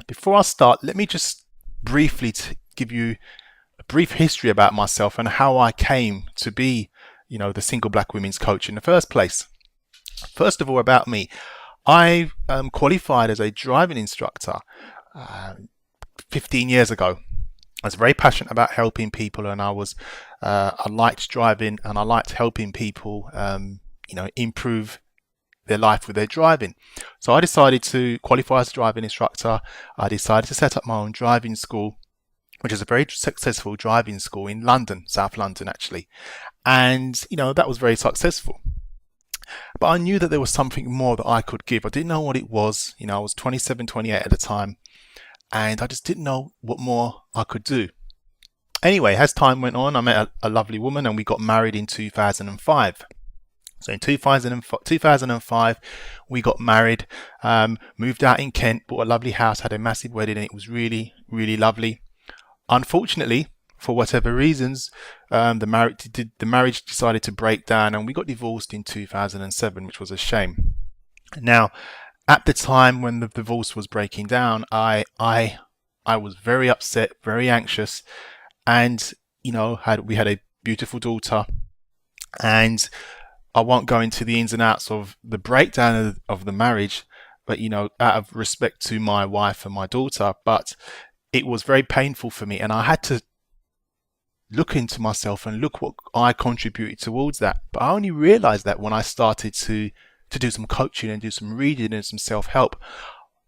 Before I start, let me just briefly give you a brief history about myself and how I came to be, the single black women's coach in the first place. First of all, about me, I qualified as a driving instructor uh, 15 years ago. I was very passionate about helping people, and I liked driving, and I liked helping people, improve their life with their driving. So I decided to qualify as a driving instructor. I decided to set up my own driving school, which is a very successful driving school in London, South London actually. And, that was very successful. But I knew that there was something more that I could give. I didn't know what it was. I was 27, 28 at the time, and I just didn't know what more I could do. Anyway, as time went on, I met a lovely woman and we got married in 2005. So in 2005, we got married, moved out in Kent, bought a lovely house, had a massive wedding, and it was really, really lovely. Unfortunately, for whatever reasons, the marriage decided to break down, and we got divorced in 2007, which was a shame. Now, at the time when the divorce was breaking down, I was very upset, very anxious, and we had a beautiful daughter, and I won't go into the ins and outs of the breakdown of the marriage, but out of respect to my wife and my daughter, but it was very painful for me, and I had to look into myself and look what I contributed towards that. But I only realized that when I started to do some coaching and do some reading and some self-help.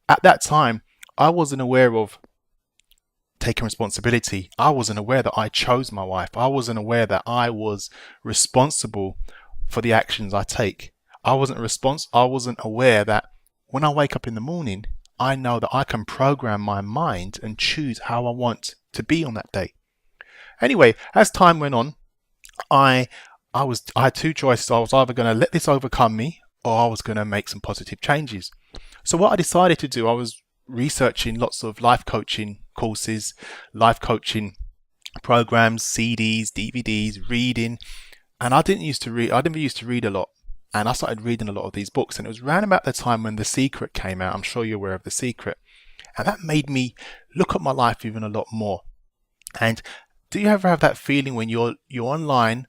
At that time, I wasn't aware of taking responsibility. I wasn't aware that I chose my wife. I wasn't aware that I was responsible for the actions I take. I wasn't aware that when I wake up in the morning, I know that I can program my mind and choose how I want to be on that day. Anyway, as time went on, I had two choices. I was either going to let this overcome me, or I was going to make some positive changes. So what I decided to do, I was researching lots of life coaching courses, life coaching programs, CDs, DVDs, reading. And I never used to read a lot. And I started reading a lot of these books. And it was around about the time when The Secret came out. I'm sure you're aware of The Secret. And that made me look at my life even a lot more. And do you ever have that feeling when you're online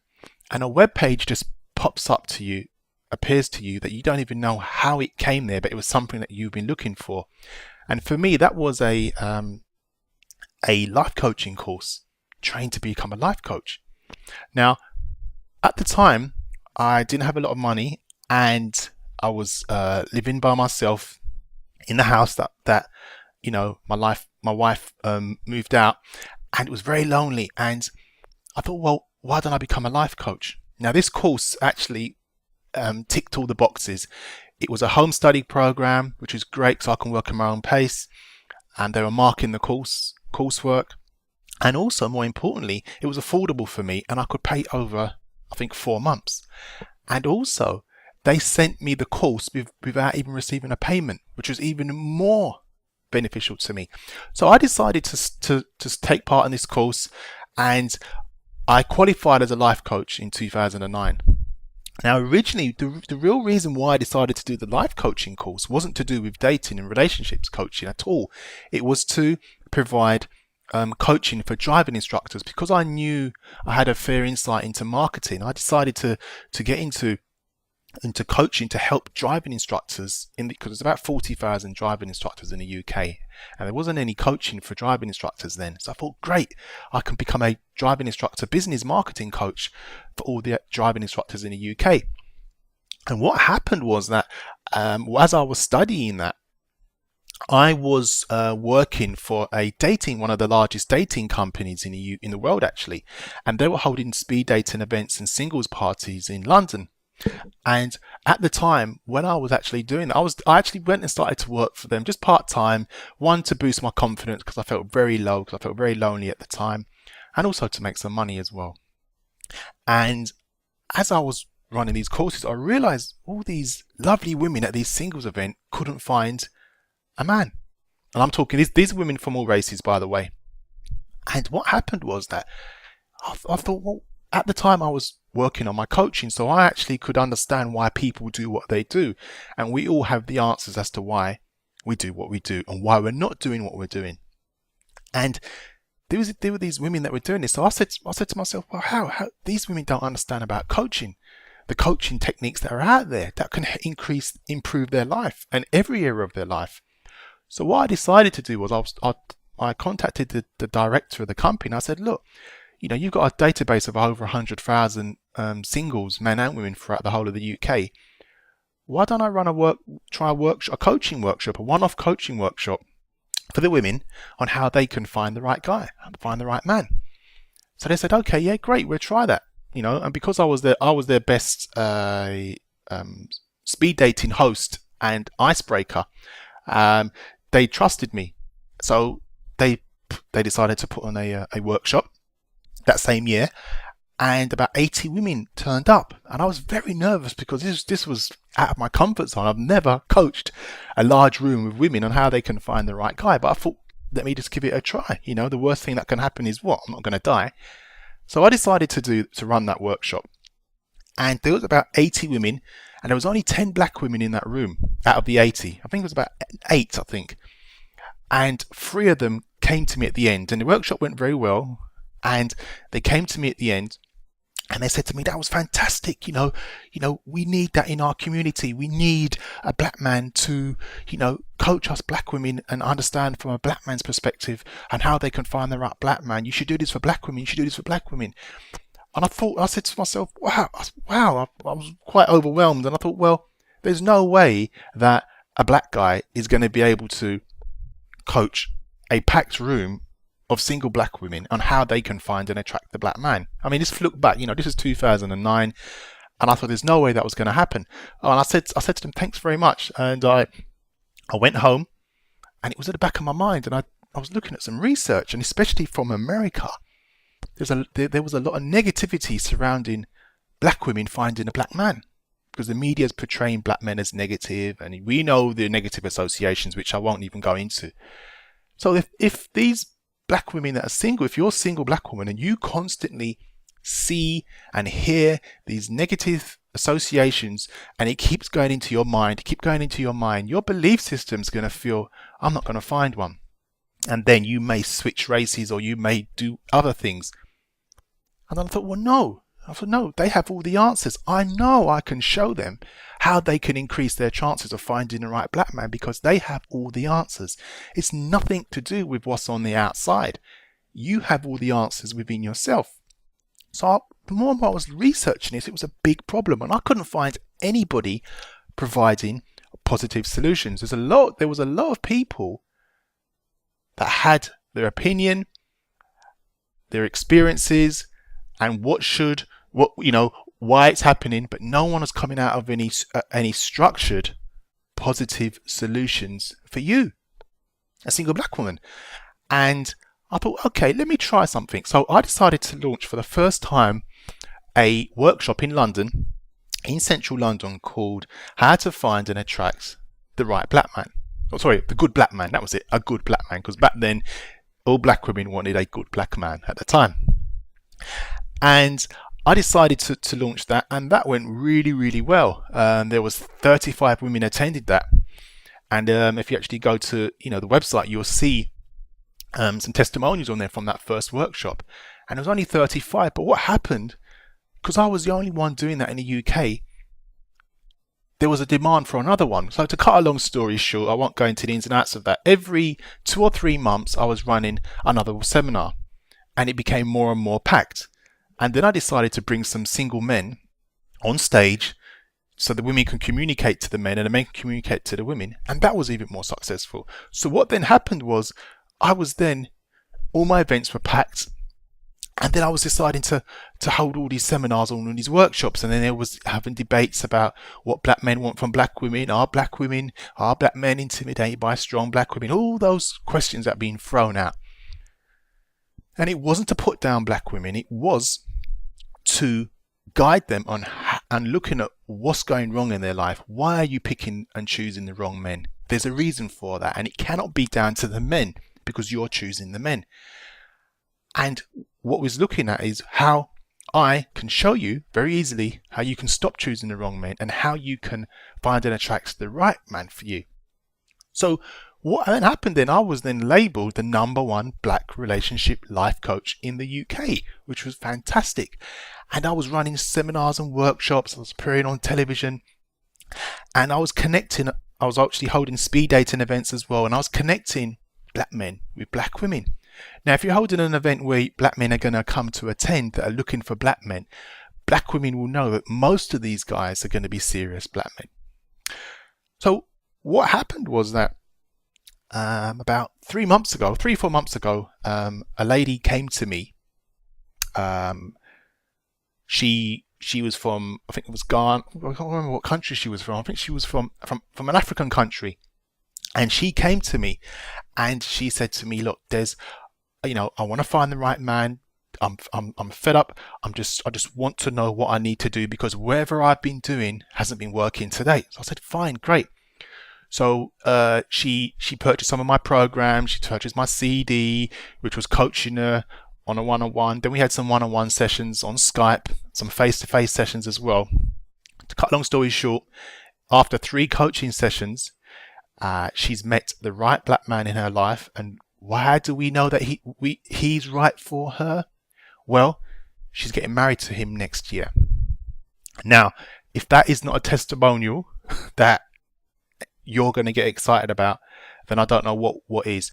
and a web page just pops up to you, appears to you, that you don't even know how it came there, but it was something that you've been looking for? And for me, that was a life coaching course, trained to become a life coach. Now, at the time, I didn't have a lot of money, and I was living by myself in the house that my wife moved out, and it was very lonely. And I thought, well, why don't I become a life coach? Now, this course actually ticked all the boxes. It was a home study program, which is great because I can work at my own pace, and they were marking the coursework, and also more importantly, it was affordable for me, and I could pay over, I think, 4 months. And also, they sent me the course without even receiving a payment, which was even more beneficial to me. So I decided to take part in this course, and I qualified as a life coach in 2009. Now, originally, the real reason why I decided to do the life coaching course wasn't to do with dating and relationships coaching at all. It was to provide coaching for driving instructors, because I knew I had a fair insight into marketing. I decided to get into coaching to help driving instructors because there's about 40,000 driving instructors in the UK, and there wasn't any coaching for driving instructors then. So I thought, great, I can become a driving instructor business marketing coach for all the driving instructors in the UK. And what happened was that as I was studying that, I was working for one of the largest dating companies in the world actually, and they were holding speed dating events and singles parties in London. And at the time when I was actually doing that, I actually went and started to work for them just part-time, one, to boost my confidence because I felt very low, because I felt very lonely at the time, and also to make some money as well. And as I was running these courses, I realized all these lovely women at these singles event couldn't find a man. And I'm talking, these are women from all races, by the way. And what happened was that I thought, well, at the time I was working on my coaching, so I actually could understand why people do what they do. And we all have the answers as to why we do what we do and why we're not doing what we're doing. And there were these women that were doing this. So I said to myself, well, how these women don't understand about coaching, the coaching techniques that are out there that can improve their life and every area of their life. So what I decided to do was I contacted the director of the company and I said, look, you've got a database of over 100,000 singles, men and women, throughout the whole of the UK. Why don't I run a coaching workshop, a one-off coaching workshop for the women on how they can find the right guy and find the right man? So they said, okay, yeah, great, we'll try that. And because I was their best speed dating host and icebreaker, they trusted me. So they decided to put on a workshop that same year, and about 80 women turned up, and I was very nervous because this was out of my comfort zone. I've never coached a large room with women on how they can find the right guy, but I thought, let me just give it a try. The worst thing that can happen is what? I'm not going to die. So I decided to run that workshop, and there was about 80 women, and there was only 10 black women in that room out of the 80. I think it was about 8, and 3 of them came to me at the end, and the workshop went very well. And they came to me at the end and they said to me, that was fantastic. We need that in our community. We need a black man to, coach us black women and understand from a black man's perspective and how they can find the right black man. You should do this for black women. You should do this for black women. And I said to myself, wow, I was quite overwhelmed. And I thought, well, there's no way that a black guy is going to be able to coach a packed room of single black women on how they can find and attract the black man. I mean, just look back, this is 2009, and I thought there's no way that was going to happen. And I said to them, thanks very much. And I went home, and it was at the back of my mind, and I was looking at some research, and especially from America, there was a lot of negativity surrounding black women finding a black man, because the media is portraying black men as negative, and we know the negative associations, which I won't even go into. So if these black women that are single, if you're a single black woman and you constantly see and hear these negative associations and it keeps going into your mind, your belief system's going to feel, I'm not going to find one. And then you may switch races or you may do other things. And then I thought, no, they have all the answers. I know I can show them how they can increase their chances of finding the right black man because they have all the answers. It's nothing to do with what's on the outside. You have all the answers within yourself. So the more I was researching this, it was a big problem, and I couldn't find anybody providing positive solutions. There was a lot of people that had their opinion, their experiences, and why it's happening, but no one is coming out of any structured positive solutions for you, a single black woman. And I thought, okay, let me try something. So I decided to launch for the first time a workshop in London, in central London, called How to Find and Attract the Right Black Man. The Good Black Man. That was it, a good black man, because back then all black women wanted a good black man at the time. And I decided to launch that, and that went really, really well. There was 35 women attended that, and if you actually go to the website, you'll see some testimonials on there from that first workshop. And it was only 35, but what happened, because I was the only one doing that in the UK, there was a demand for another one. So to cut a long story short, I won't go into the ins and outs of that. Every 2 or 3 months, I was running another seminar, and it became more and more packed. And then I decided to bring some single men on stage so the women can communicate to the men and the men can communicate to the women. And that was even more successful. So what then happened was all my events were packed. And then I was deciding to hold all these seminars, all these workshops. And then there was having debates about what black men want from black women. Are black men intimidated by strong black women? All those questions that are being thrown out. And it wasn't to put down black women. It was to guide them on and looking at what's going wrong in their life. Why are you picking and choosing the wrong men? There's a reason for that, and it cannot be down to the men because you're choosing the men. And what we're looking at is how I can show you very easily how you can stop choosing the wrong men and how you can find and attract the right man for you. So what then happened then, I was then labelled the #1 black relationship life coach in the UK, which was fantastic. And I was running seminars and workshops, I was appearing on television, and I was connecting. I was actually holding speed dating events as well, and I was connecting black men with black women. Now, if you're holding an event where black men are going to come to attend that are looking for black men, black women will know that most of these guys are going to be serious black men. So what happened was that about 4 months ago, a lady came to me. She was from, I think it was Ghana. I can't remember what country she was from. I think she was from an African country. And she came to me and she said to me, look, there's, I want to find the right man. I'm fed up. I just want to know what I need to do because whatever I've been doing hasn't been working today. So I said, fine, great. So she purchased some of my programs. She purchased my CD, which was coaching her on a one-on-one. Then we had some one-on-one sessions on Skype, some face-to-face sessions as well. To cut a long story short, after 3 coaching sessions, she's met the right black man in her life. And how do we know that he's right for her? Well, she's getting married to him next year. Now, if that is not a testimonial that you're going to get excited about, then I don't know what is.